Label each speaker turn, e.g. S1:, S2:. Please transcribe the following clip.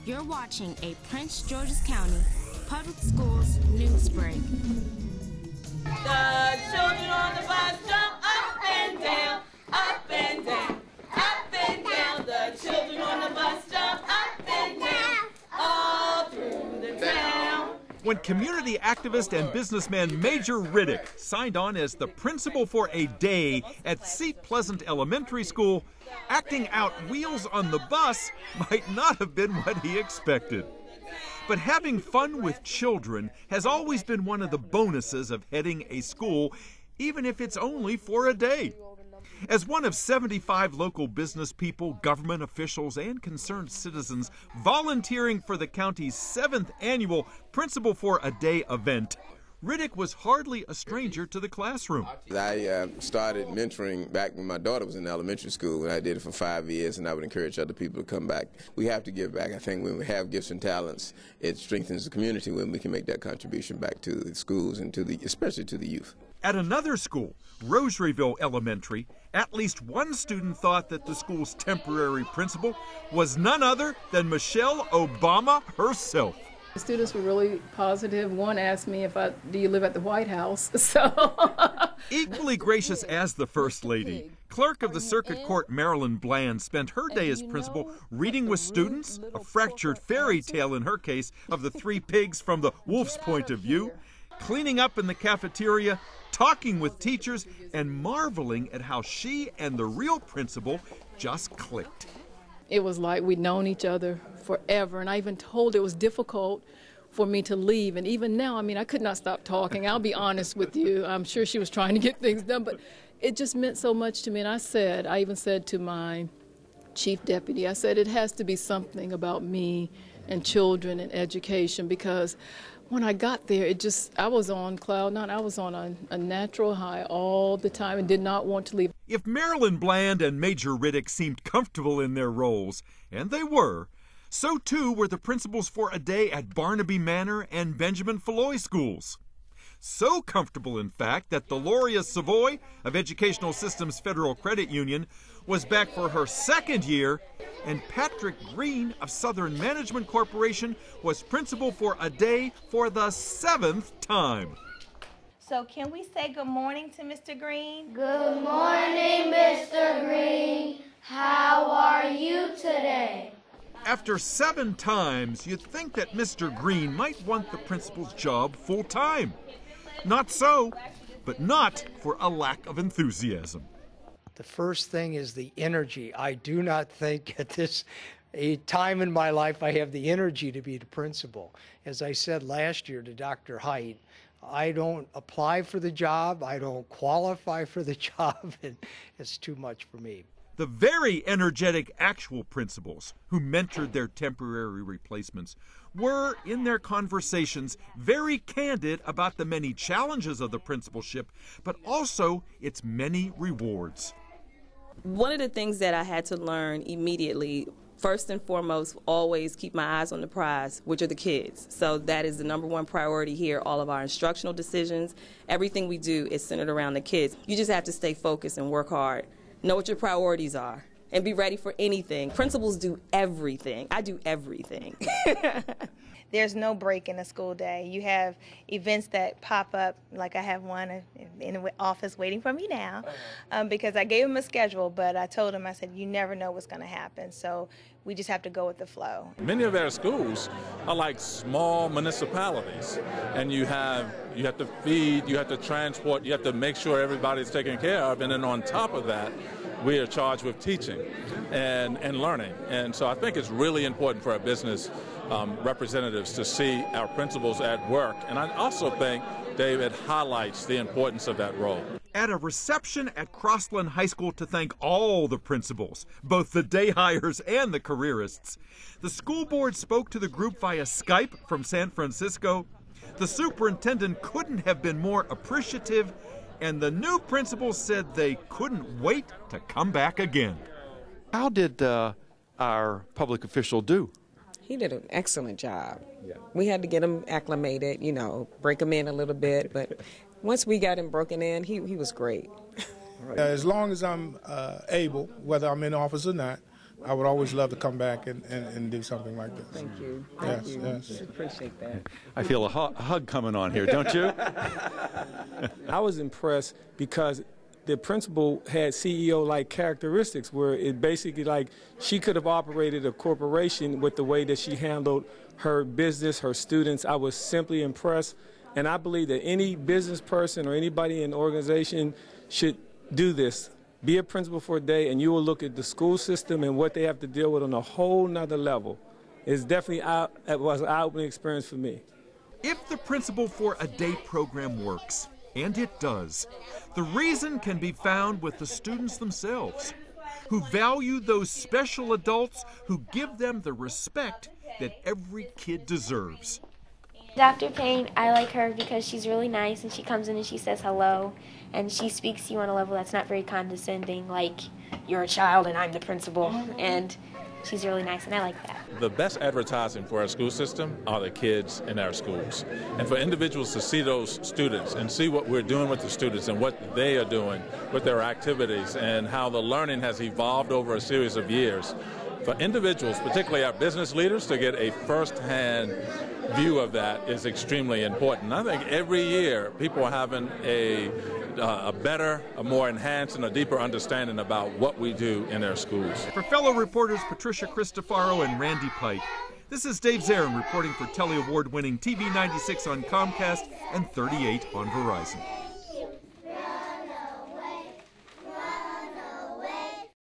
S1: You're watching a Prince George's County Public Schools NewsBreak.
S2: The children on the bus jump up and down, up and down, up and down. The children on the bus jump up and down, all through the town.
S3: When community activist and businessman Major Riddick signed on as the principal for a day at Seat Pleasant Elementary School, acting out Wheels on the Bus might not have been what he expected. But having fun with children has always been one of the bonuses of heading a school, even if it's only for a day. As one of 75 local business people, government officials, and concerned citizens volunteering for the county's 7th annual Principal for a Day event, Riddick was hardly a stranger to the classroom.
S4: I started mentoring back when my daughter was in elementary school, and I did it for 5 years, and I would encourage other people to come back. We have to give back. I think when we have gifts and talents, it strengthens the community when we can make that contribution back to the schools and especially to the youth.
S3: At another school, Rosaryville Elementary, at least one student thought that the school's temporary principal was none other than Michelle Obama herself.
S5: The students were really positive. One asked me do you live at the White House? So
S3: equally gracious as the First Lady, Clerk of the Circuit Court Marilyn Bland spent her day as principal reading with students, a fractured fairy tale in her case of the 3 pigs from the wolf's point of view, cleaning up in the cafeteria, talking with teachers, and marveling at how she and the real principal just clicked.
S5: it was like we'd known each other forever, and I even told her it was difficult for me to leave. And even now, I mean, I could not stop talking. I'll be honest with you. I'm sure she was trying to get things done, but it just meant so much to me. And I even said to my chief deputy, I said, it has to be something about me and children and education, because when I got there, I was on cloud nine. I was on a natural high all the time and did not want to leave.
S3: If Marilyn Bland and Major Riddick seemed comfortable in their roles, and they were, so too were the principals for a day at Barnaby Manor and Benjamin Falloy schools. So comfortable, in fact, that Deloria Savoy of Educational Systems Federal Credit Union was back for her second year, and Patrick Green of Southern Management Corporation was principal for a day for the 7th time.
S6: So can we say good morning to Mr. Green?
S7: Good morning, Mr. Green. How are you today?
S3: After 7 times, you'd think that Mr. Green might want the principal's job full-time. Not so, but not for a lack of enthusiasm.
S8: The first thing is the energy. I do not think at this time in my life I have the energy to be the principal. As I said last year to Dr. Height, I don't apply for the job, I don't qualify for the job, and it's too much for me.
S3: The very energetic actual principals who mentored their temporary replacements were, in their conversations, very candid about the many challenges of the principalship, but also its many rewards.
S9: One of the things that I had to learn immediately, first and foremost, always keep my eyes on the prize, which are the kids. So that is the #1 priority here. All of our instructional decisions, everything we do is centered around the kids. You just have to stay focused and work hard. Know what your priorities are and be ready for anything. Principals do everything. I do everything.
S6: There's no break in a school day. You have events that pop up, like I have one in the office waiting for me now, because I gave him a schedule, but I told him, I said, you never know what's going to happen, so we just have to go with the flow.
S10: Many of our schools are like small municipalities, and you have to feed, you have to transport, you have to make sure everybody's taken care of, and then on top of that, we are charged with teaching and learning. And so I think it's really important for our business representatives to see our principals at work. And I also think, Dave, it highlights the importance of that role.
S3: At a reception at Crossland High School to thank all the principals, both the day hires and the careerists, the school board spoke to the group via Skype from San Francisco. The superintendent couldn't have been more appreciative, and the new principals said they couldn't wait to come back again.
S11: How did our public official do?
S12: He did an excellent job. Yeah. We had to get him acclimated, break him in a little bit, but once we got him broken in, he was great.
S13: As long as I'm able, whether I'm in office or not, I would always love to come back and do something like this.
S12: Thank you.
S13: Yes,
S12: Thank you.
S13: yes.
S12: Appreciate that.
S11: I feel a hug coming on here, don't you?
S14: I was impressed because the principal had CEO-like characteristics where it basically like she could have operated a corporation with the way that she handled her business, her students. I was simply impressed, and I believe that any business person or anybody in the organization should do this. Be a principal for a day, and you will look at the school system and what they have to deal with on a whole nother level. It's definitely it was an eye-opening experience for me.
S3: If the Principal for a Day program works, and it does, the reason can be found with the students themselves, who value those special adults who give them the respect that every kid deserves.
S15: Dr. Payne, I like her because she's really nice and she comes in and she says hello and she speaks to you on a level that's not very condescending, like you're a child and I'm the principal, and she's really nice and I like that.
S10: The best advertising for our school system are the kids in our schools. And for individuals to see those students and see what we're doing with the students and what they are doing with their activities and how the learning has evolved over a series of years, for individuals, particularly our business leaders, to get a first-hand view of that is extremely important. I think every year people are having a better, a more enhanced, and a deeper understanding about what we do in our schools.
S3: For fellow reporters Patricia Cristofaro and Randy Pike, this is Dave Zarin reporting for Telly Award-winning TV 96 on Comcast and 38 on Verizon.